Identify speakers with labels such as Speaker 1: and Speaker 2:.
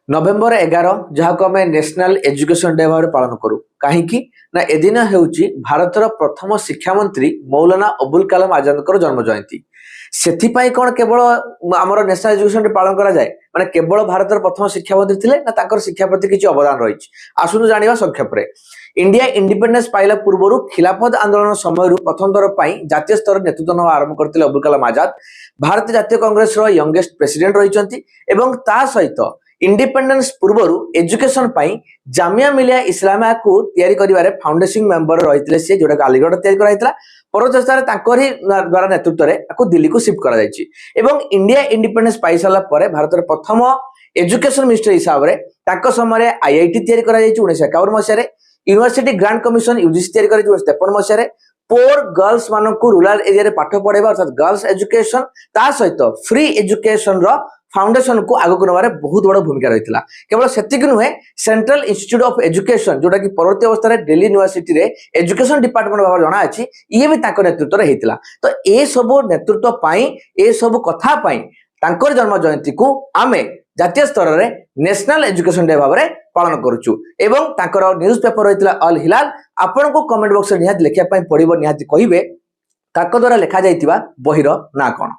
Speaker 1: नवेम्बर 11 जहाँ को आम नेशनल एजुकेशन डे भाव पालन करूँ कहीं ना एदिन होउची भारतर प्रथम शिक्षा मंत्री मौलाना अबुल कलाम आजाद जन्म जयंती से कौन केवल आमर नेशनल एजुकेशन डे पालन करा जाए माने केवल भारतर प्रथम शिक्षा मंत्री थिले ना ताकर शिक्षा प्रति किसी अवदान रही आसु जाना संक्षेप में इंडिया इंडिपेंडेंस पाइला पूर्व खिलाफत आंदोलन समय प्रथम थर पर जातीय स्तर नेतृत्व नवा आरंभ करते अबुल कलाम आजाद भारतीय जातीय कांग्रेस यंगेस्ट प्रेसिडेंट रही सहित इंडिपेंडेंस पूर्व एजुकेशन पाई जामिया मिलिया इस्लामिया को तैयारी करिवारे फाउंडेशन मेंबर रही सी जोटा अलीगढ़ तैयारी कराइतला परचेष्टार द्वारा नेतृत्व में दिल्ली को शिफ्ट करा एवं इंडिया इंडिपेंडेंस पाई सारा भारत प्रथम एजुकेशन मिनिस्टर हिसाब से समय आईआईटी तैयारी करा 1951 मसीह यूनिवर्सिटी ग्रांट कमिशन यूजीसी तैयारी करा 1953 मसीह पोर गर्ल्स मान को रूरल एरिया रे पाठ पढ़ेबा अर्थात गर्ल्स एजुकेशन ता सहित फ्री एजुकेशन रो फाउंडेशन को आगक नबारे बहुत बड़ भूमिका रही केवल सेतिक नुहे सेंट्रल इंस्टीट्यूट ऑफ एजुकेशन जोटा कि परवर्ती अवस्था दिल्ली यूनिवर्सिटी रे एजुकेशन डिपार्टमेंट भाव जना अछि ये भी ताको नेतृत्व रे हेतिला तो ए सब नेतृत्व पाई ए सब कथा पाई तांकर जन्म जयंती को आमे जातीय स्तर रे नेशनल एजुकेशन डे भाव में पालन करूछु एवं तांकर न्यूज पेपर रही अल हिलाल आपण को कमेंट बॉक्स रे निहात लिखिया पई पड़िबो निहात कहिबे ताको द्वारा लिखा जाइतिबा बहिर ना कोन।